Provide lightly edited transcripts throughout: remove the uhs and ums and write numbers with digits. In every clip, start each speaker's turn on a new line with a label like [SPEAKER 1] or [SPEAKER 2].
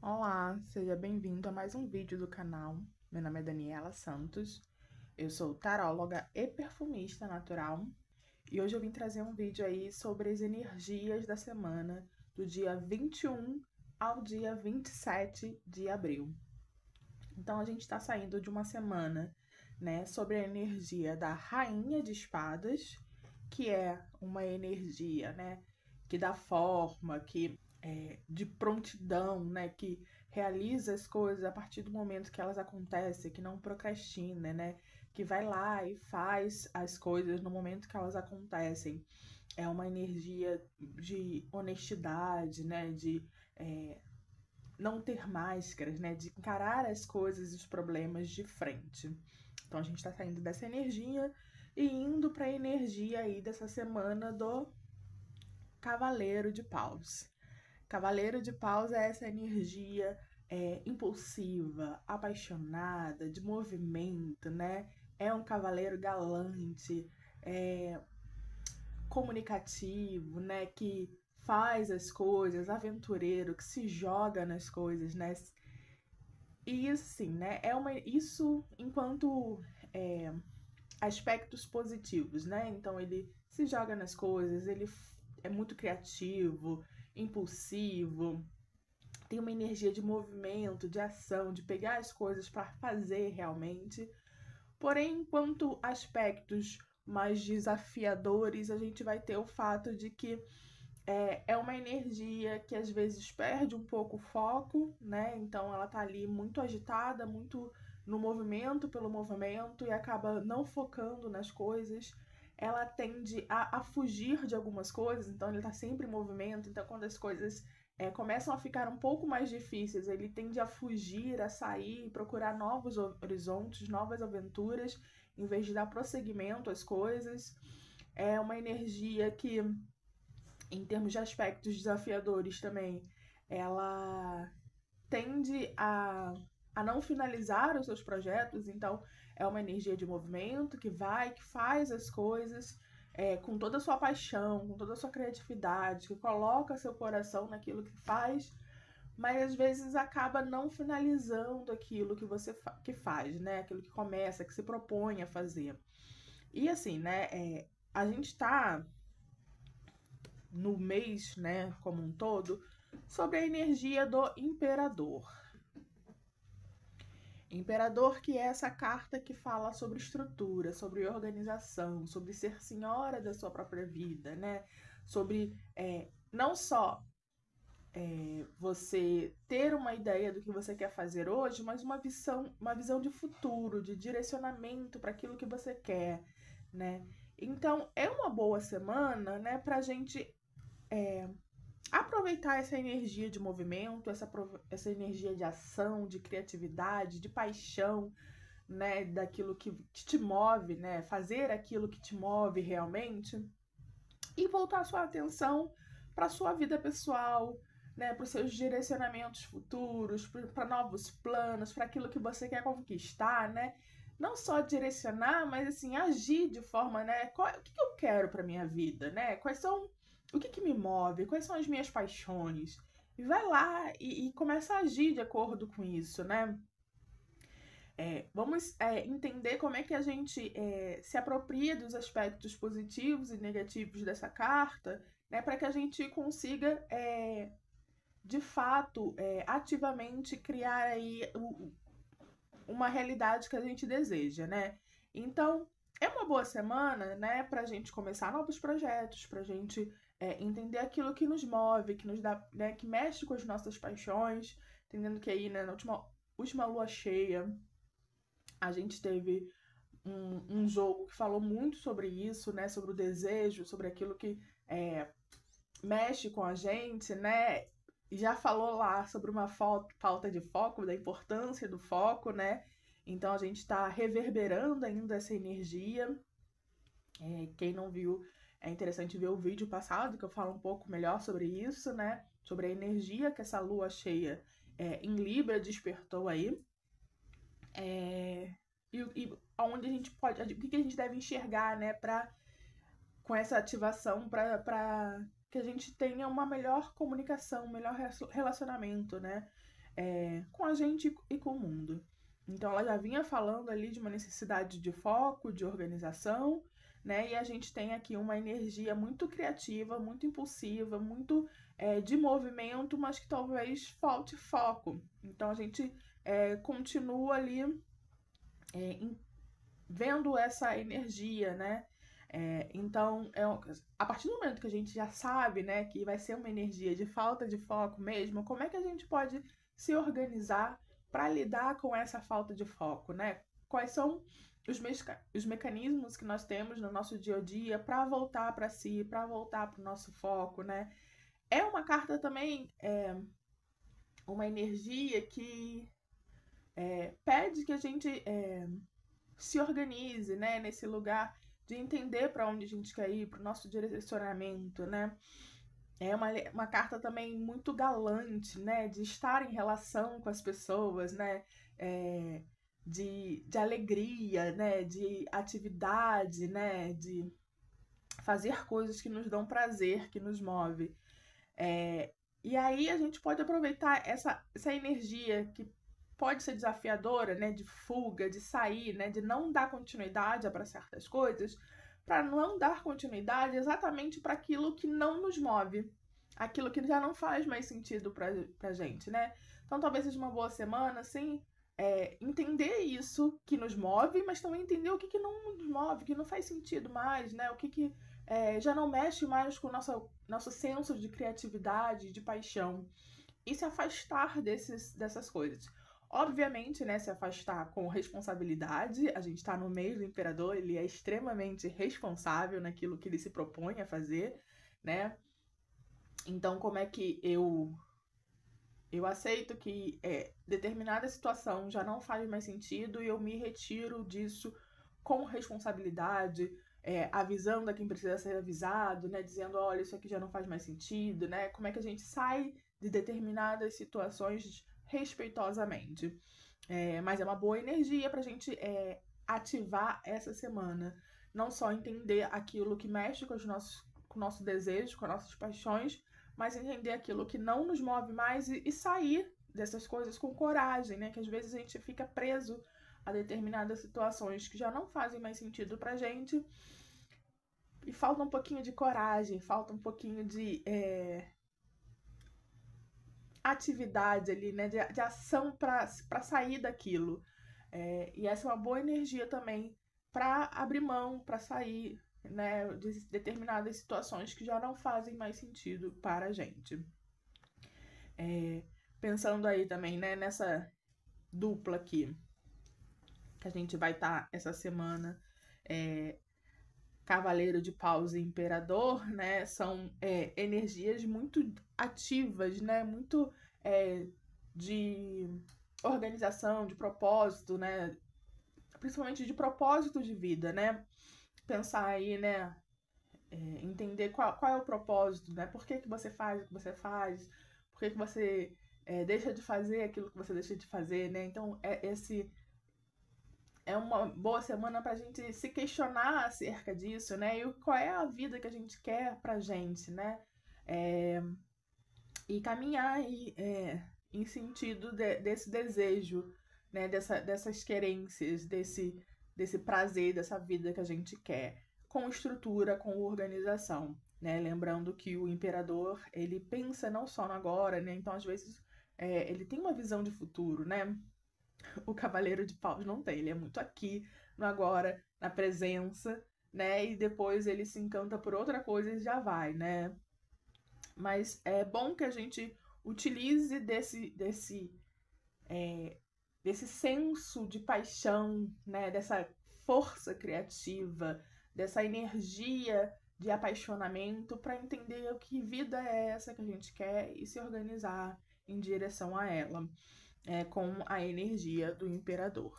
[SPEAKER 1] Olá, seja bem-vindo a mais um vídeo do canal. Meu nome é Daniela Santos, eu sou taróloga e perfumista natural e hoje eu vim trazer um vídeo aí sobre as energias da semana do dia 21 ao dia 27 de abril. Então a gente está saindo de uma semana, né, sobre a energia da Rainha de Espadas, que é uma energia, né, que dá forma, que de prontidão, né, que realiza as coisas a partir do momento que elas acontecem, que não procrastina, né, que vai lá e faz as coisas no momento que elas acontecem. É uma energia de honestidade, né, de não ter máscaras, né, de encarar as coisas e os problemas de frente. Então a gente está saindo dessa energia e indo para a energia aí dessa semana do Cavaleiro de Paus. Cavaleiro de Paus é essa energia impulsiva, apaixonada, de movimento, né? É um cavaleiro galante, comunicativo, né? Que faz as coisas, aventureiro, que se joga nas coisas, né? E isso, sim, né? Isso enquanto é, aspectos positivos, né? Então ele se joga nas coisas, ele é muito criativo, impulsivo, tem uma energia de movimento, de ação, de pegar as coisas para fazer realmente. Porém, enquanto aspectos mais desafiadores, a gente vai ter o fato de que é uma energia que às vezes perde um pouco o foco, né? Então ela tá ali muito agitada, muito no movimento pelo movimento e acaba não focando nas coisas. Ela tende a fugir de algumas coisas, então ele tá sempre em movimento. Então, quando as coisas começam a ficar um pouco mais difíceis, ele tende a fugir, a sair, procurar novos horizontes, novas aventuras, em vez de dar prosseguimento às coisas. É uma energia que em termos de aspectos desafiadores também, ela tende a não finalizar os seus projetos, então é uma energia de movimento que vai, que faz as coisas com toda a sua paixão, com toda a sua criatividade, que coloca seu coração naquilo que faz, mas às vezes acaba não finalizando aquilo que você que faz, né? Aquilo que começa, que se propõe a fazer. E assim, né? A gente tá no mês, né, como um todo, sobre a energia do imperador. Imperador, que é essa carta que fala sobre estrutura, sobre organização, sobre ser senhora da sua própria vida, né? Sobre não só você ter uma ideia do que você quer fazer hoje, mas uma visão de futuro, de direcionamento para aquilo que você quer, né? Então, é uma boa semana, né, para a gente aproveitar essa energia de movimento, essa energia de ação, de criatividade, de paixão, né, daquilo que te move, né, fazer aquilo que te move realmente e voltar sua atenção para sua vida pessoal, né, para os seus direcionamentos futuros, para novos planos, para aquilo que você quer conquistar, né? Não só direcionar, mas assim agir de forma, né? O que eu quero para minha vida, né? Quais são o que me move? Quais são as minhas paixões? E vai lá e começa a agir de acordo com isso, né? Vamos entender como é que a gente se apropria dos aspectos positivos e negativos dessa carta, né, para que a gente consiga, de fato, ativamente criar aí uma realidade que a gente deseja, né? Então, é uma boa semana, né, para a gente começar novos projetos, para a gente entender aquilo que nos move, que nos dá, né, que mexe com as nossas paixões, entendendo que aí, né, na última lua cheia, a gente teve um jogo que falou muito sobre isso, né? Sobre o desejo, sobre aquilo que mexe com a gente, né? Já falou lá sobre uma falta de foco, da importância do foco, né? Então a gente está reverberando ainda essa energia. Quem não viu, é interessante ver o vídeo passado, que eu falo um pouco melhor sobre isso, né? Sobre a energia que essa lua cheia em Libra despertou aí. E onde a gente pode. O que a gente deve enxergar, né, com essa ativação, para que a gente tenha uma melhor comunicação, um melhor relacionamento, né? com a gente e com o mundo. Então, ela já vinha falando ali de uma necessidade de foco, de organização, né? E a gente tem aqui uma energia muito criativa, muito impulsiva, muito de movimento, mas que talvez falte foco. Então, a gente continua ali vendo essa energia, né? Então, a partir do momento que a gente já sabe, né, que vai ser uma energia de falta de foco mesmo, como é que a gente pode se organizar para lidar com essa falta de foco, né? Quais são os mecanismos que nós temos no nosso dia a dia para voltar para si, para voltar para o nosso foco, né? É uma carta também, uma energia que pede que a gente se organize, né, nesse lugar de entender para onde a gente quer ir, para o nosso direcionamento, né? É uma carta também muito galante, né? De estar em relação com as pessoas, né? De alegria, né? De atividade, né? De fazer coisas que nos dão prazer, que nos move. E aí a gente pode aproveitar essa energia que pode ser desafiadora, né, de fuga, de sair, né, de não dar continuidade para certas coisas, para não dar continuidade exatamente para aquilo que não nos move, aquilo que já não faz mais sentido para gente, né? Então talvez seja uma boa semana, assim, entender isso que nos move, mas também entender o que não nos move, que não faz sentido mais, né? O que já não mexe mais com o nosso senso de criatividade, de paixão. E se afastar dessas coisas. Obviamente, né, se afastar com responsabilidade. A gente está no meio do imperador, ele é extremamente responsável naquilo que ele se propõe a fazer, né? Então, como é que eu aceito que determinada situação já não faz mais sentido e eu me retiro disso com responsabilidade, avisando a quem precisa ser avisado, né? Dizendo, olha, isso aqui já não faz mais sentido, né? Como é que a gente sai de determinadas situações respeitosamente. Mas é uma boa energia para a gente ativar essa semana. Não só entender aquilo que mexe com o nosso desejo, com as nossas paixões, mas entender aquilo que não nos move mais e sair dessas coisas com coragem, né? Que às vezes a gente fica preso a determinadas situações que já não fazem mais sentido pra gente. E falta um pouquinho de coragem, falta um pouquinho de atividade ali, né? De ação para sair daquilo. E essa é uma boa energia também para abrir mão, para sair, né, de determinadas situações que já não fazem mais sentido para a gente. Pensando aí também, né, nessa dupla aqui, que a gente vai estar essa semana, Cavaleiro de Paus e Imperador, né, são energias muito ativas, né, muito de organização, de propósito, né, principalmente de propósito de vida, né, pensar aí, né, entender qual é o propósito, né, por que você faz o que você faz, por que você deixa de fazer aquilo que você deixa de fazer, né, então é uma boa semana para a gente se questionar acerca disso, né? E qual é a vida que a gente quer pra gente, né? E caminhar aí, em sentido desse desejo, né? Dessas querências, desse prazer, dessa vida que a gente quer, com estrutura, com organização, né? Lembrando que o imperador, ele pensa não só no agora, né? Então, às vezes, ele tem uma visão de futuro, né? O Cavaleiro de Paus não tem, ele é muito aqui, no agora, na presença, né? E depois ele se encanta por outra coisa e já vai, né? Mas é bom que a gente utilize desse senso de paixão, né? Dessa força criativa, dessa energia de apaixonamento para entender o que vida é essa que a gente quer e se organizar em direção a ela. Com a energia do imperador.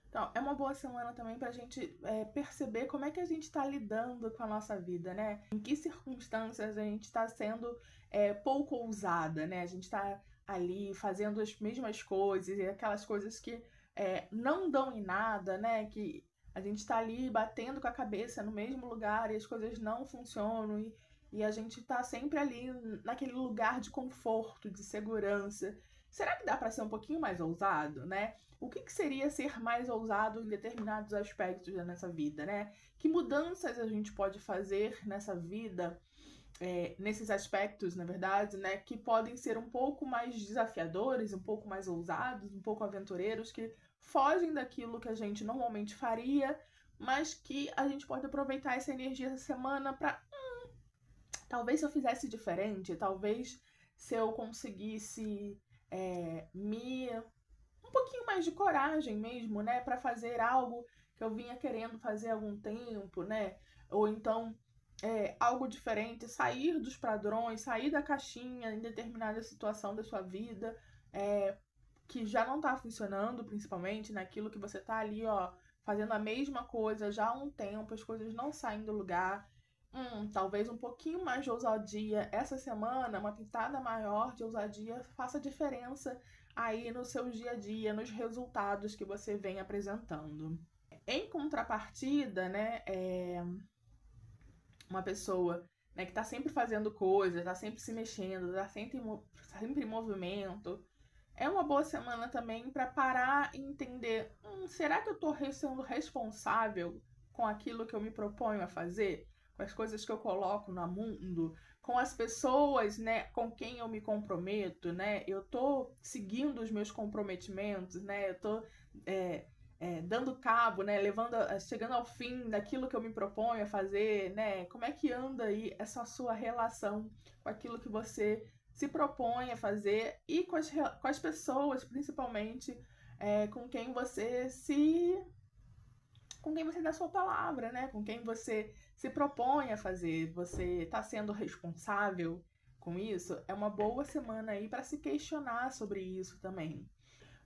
[SPEAKER 1] Então, é uma boa semana também para a gente perceber como é que a gente está lidando com a nossa vida, né? Em que circunstâncias a gente está sendo pouco ousada, né? A gente está ali fazendo as mesmas coisas e aquelas coisas que não dão em nada, né? Que a gente está ali batendo com a cabeça no mesmo lugar e as coisas não funcionam e a gente está sempre ali naquele lugar de conforto, de segurança. será que dá para ser um pouquinho mais ousado, né? O que seria ser mais ousado em determinados aspectos da nossa vida, né? Que mudanças a gente pode fazer nessa vida, nesses aspectos, na verdade, né? Que podem ser um pouco mais desafiadores, um pouco mais ousados, um pouco aventureiros, que fogem daquilo que a gente normalmente faria, mas que a gente pode aproveitar essa energia essa semana para talvez se eu fizesse diferente, talvez se eu conseguisse me um pouquinho mais de coragem mesmo, né, para fazer algo que eu vinha querendo fazer há algum tempo, né, ou então algo diferente, sair dos padrões, sair da caixinha em determinada situação da sua vida, que já não tá funcionando, principalmente naquilo que você tá ali, ó, fazendo a mesma coisa já há um tempo, as coisas não saem do lugar. Talvez um pouquinho mais de ousadia essa semana, uma pitada maior de ousadia faça diferença aí no seu dia a dia, nos resultados que você vem apresentando. Em contrapartida, né, uma pessoa, né, que tá sempre fazendo coisas, tá sempre se mexendo, tá sempre em movimento, é uma boa semana também para parar e entender, será que eu tô sendo responsável com aquilo que eu me proponho a fazer? Com as coisas que eu coloco no mundo? Com as pessoas, né, com quem eu me comprometo, né? Eu tô seguindo os meus comprometimentos, né? Eu tô dando cabo, né? Chegando ao fim daquilo que eu me proponho a fazer, né? Como é que anda aí essa sua relação com aquilo que você se propõe a fazer e com as pessoas, principalmente, com quem você dá sua palavra, né? Com quem você se propõe a fazer, você está sendo responsável com isso. É uma boa semana aí para se questionar sobre isso também.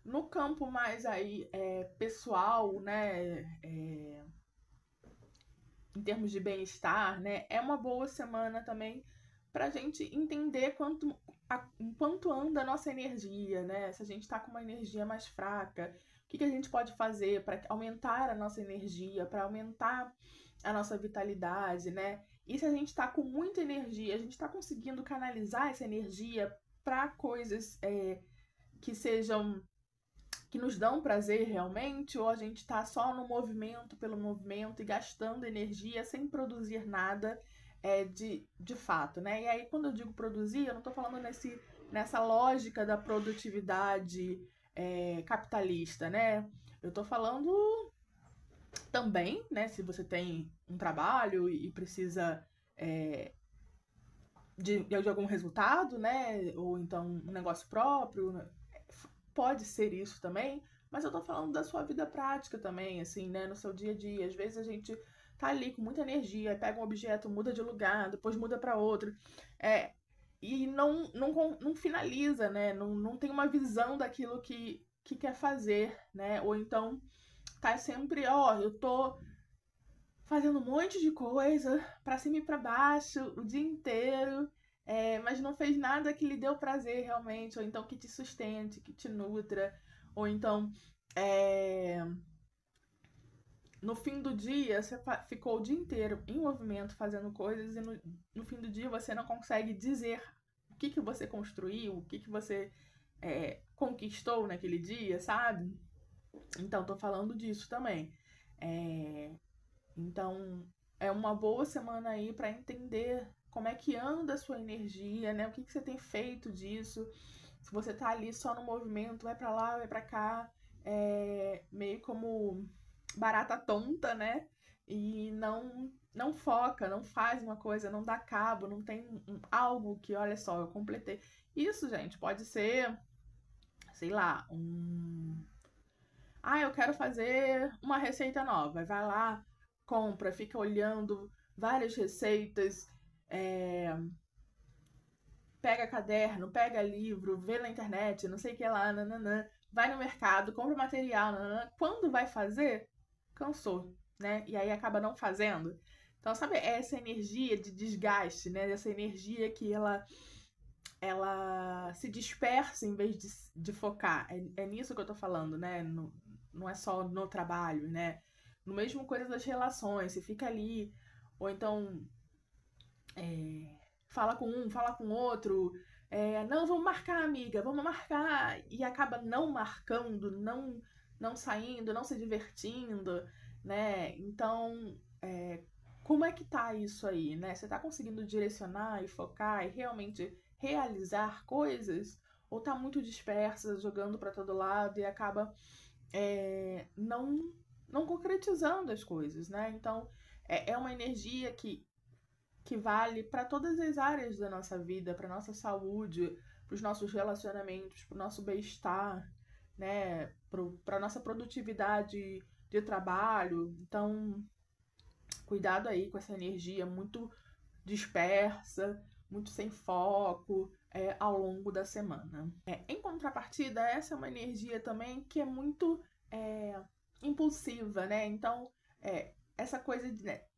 [SPEAKER 1] No campo mais aí pessoal, né? Em termos de bem-estar, né? É uma boa semana também para a gente entender quanto anda a nossa energia, né? Se a gente está com uma energia mais fraca, o que a gente pode fazer para aumentar a nossa energia, para aumentar a nossa vitalidade, né? E se a gente está com muita energia, a gente está conseguindo canalizar essa energia para coisas que nos dão prazer realmente, ou a gente está só no movimento pelo movimento e gastando energia sem produzir nada de fato, né? E aí, quando eu digo produzir, eu não estou falando nessa lógica da produtividade capitalista, né? Eu estou falando também, né? Se você tem um trabalho e precisa de algum resultado, né? Ou então um negócio próprio, né? Pode ser isso também, mas eu tô falando da sua vida prática também, assim, né? No seu dia a dia. Às vezes a gente tá ali com muita energia, pega um objeto, muda de lugar, depois muda para outro, e não finaliza, né? Não tem uma visão daquilo que quer fazer, né? Ou então tá sempre, ó, eu tô fazendo um monte de coisa pra cima e pra baixo o dia inteiro, mas não fez nada que lhe deu prazer realmente, ou então que te sustente, que te nutra, ou então no fim do dia você ficou o dia inteiro em movimento fazendo coisas e no fim do dia você não consegue dizer o que você construiu, o que você conquistou naquele dia, sabe? Então, tô falando disso também. Então, é uma boa semana aí para entender como é que anda a sua energia, né? O que você tem feito disso? Se você tá ali só no movimento, vai para lá, vai para cá, meio como barata tonta, né? E não foca, não faz uma coisa, não dá cabo, não tem algo que, olha só, eu completei. Isso, gente, pode ser, sei lá, eu quero fazer uma receita nova. Vai lá, compra, fica olhando várias receitas, pega caderno, pega livro, vê na internet, não sei o que lá, nananã, vai no mercado, compra material, nananã. Quando vai fazer, cansou, né? E aí acaba não fazendo. Então, sabe, essa energia de desgaste, né? Essa energia que ela se dispersa em vez de focar. É nisso que eu tô falando, né? Não é só no trabalho, né? No mesmo coisa das relações, você fica ali, ou então fala com um, fala com outro, Não, vamos marcar, amiga, vamos marcar, e acaba não marcando, não saindo, não se divertindo, né? Então, como é que tá isso aí, né? Você tá conseguindo direcionar e focar e realmente realizar coisas? Ou tá muito dispersa, jogando para todo lado e acaba não concretizando as coisas, né? Então, é uma energia que vale para todas as áreas da nossa vida, para nossa saúde, para os nossos relacionamentos, para o nosso bem-estar, né? Para nossa produtividade de trabalho. Então, cuidado aí com essa energia muito dispersa, muito sem foco ao longo da semana. Em contrapartida, essa é uma energia também que é muito impulsiva, né? Então, essa coisa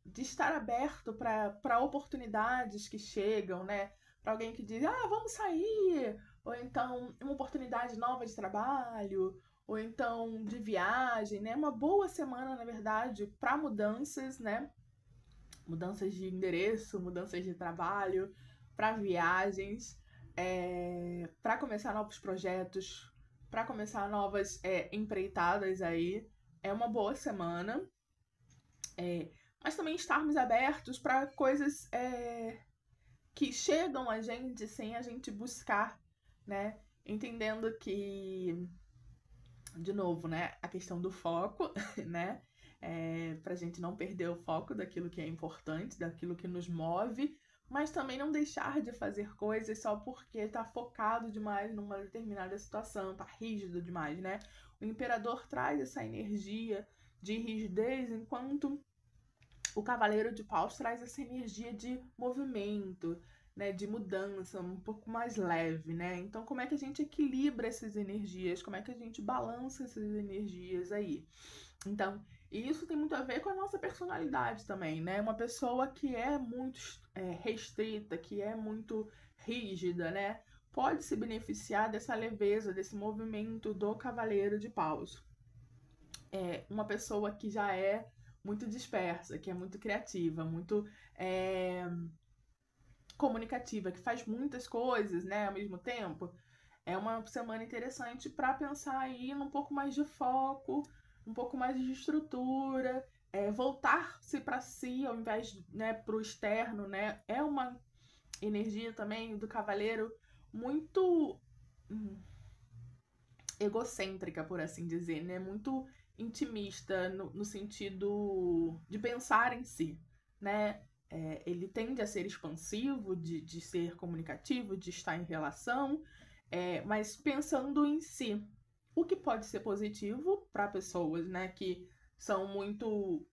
[SPEAKER 1] de estar aberto para oportunidades que chegam, né? Para alguém que diz, vamos sair, ou então uma oportunidade nova de trabalho, ou então de viagem, né? Uma boa semana, na verdade, para mudanças, né? Mudanças de endereço, mudanças de trabalho, para viagens, para começar novos projetos, para começar novas empreitadas aí. É uma boa semana. Mas também estarmos abertos para coisas que chegam a gente sem a gente buscar, né? Entendendo que, de novo, né, a questão do foco, né? Pra gente não perder o foco daquilo que é importante, daquilo que nos move, mas também não deixar de fazer coisas só porque tá focado demais numa determinada situação, tá rígido demais, né? O imperador traz essa energia de rigidez, enquanto o Cavaleiro de Paus traz essa energia de movimento, né, de mudança, um pouco mais leve, né? Então, como é que a gente equilibra essas energias? Como é que a gente balança essas energias aí? Então, isso tem muito a ver com a nossa personalidade também, né? Uma pessoa que é muito restrita, que é muito rígida, né? Pode se beneficiar dessa leveza, desse movimento do Cavaleiro de Paus. Uma pessoa que já é muito dispersa, que é muito criativa, muito comunicativa, que faz muitas coisas, né, ao mesmo tempo, é uma semana interessante para pensar aí num pouco mais de foco, um pouco mais de estrutura, voltar-se para si ao invés, né, para o externo, né? É uma energia também do cavaleiro muito egocêntrica, por assim dizer, né? Muito intimista no sentido de pensar em si, né? Ele tende a ser expansivo, de ser comunicativo, de estar em relação, mas pensando em si. O que pode ser positivo para pessoas, né, que são muito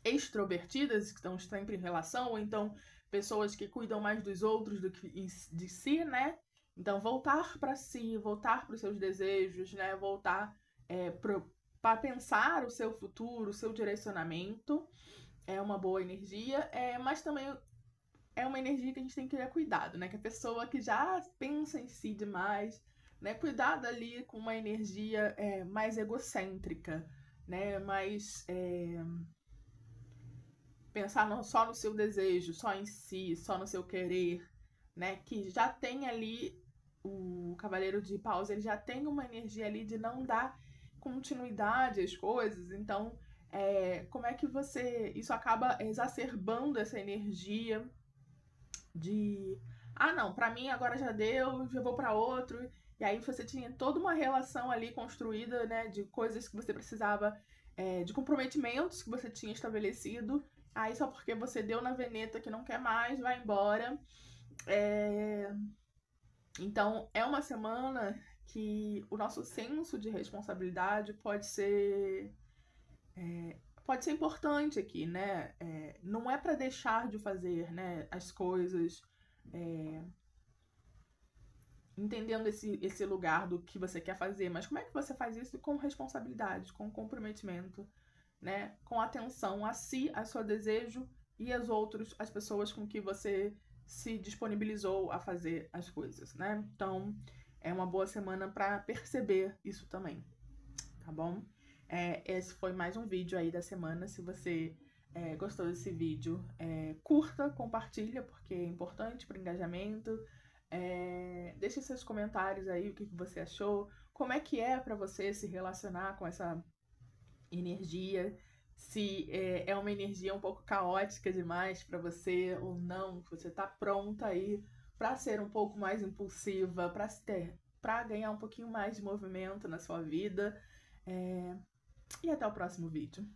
[SPEAKER 1] extrovertidas, que estão sempre em relação, ou então pessoas que cuidam mais dos outros do que de si, né? Então, voltar para si, voltar para os seus desejos, né? Voltar para pensar o seu futuro, o seu direcionamento, é uma boa energia, mas também é uma energia que a gente tem que ter cuidado, né? Que a pessoa que já pensa em si demais, né? Cuidado ali com uma energia mais egocêntrica, né? Mais pensar só no seu desejo, só em si, só no seu querer, né? Que já tem ali o Cavaleiro de Paus, ele já tem uma energia ali de não dar continuidade às coisas. Então, como é que isso acaba exacerbando essa energia de não, pra mim agora já deu, já vou pra outro. E aí você tinha toda uma relação ali construída, né, de coisas que você precisava, de comprometimentos que você tinha estabelecido. Aí só porque você deu na veneta que não quer mais, vai embora. Então é uma semana que o nosso senso de responsabilidade pode ser importante aqui, né? Não é para deixar de fazer, né, as coisas, entendendo esse lugar do que você quer fazer, mas como é que você faz isso com responsabilidade, com comprometimento, né? Com atenção a si, a seu desejo e as pessoas com que você se disponibilizou a fazer as coisas, né? Então, é uma boa semana para perceber isso também, tá bom? Esse foi mais um vídeo aí da semana. Se você gostou desse vídeo, curta, compartilha, porque é importante para o engajamento. Deixe seus comentários aí, o que você achou, como é que é para você se relacionar com essa energia, se é uma energia um pouco caótica demais para você ou não, você tá pronta aí para ser um pouco mais impulsiva, para ganhar um pouquinho mais de movimento na sua vida. E até o próximo vídeo.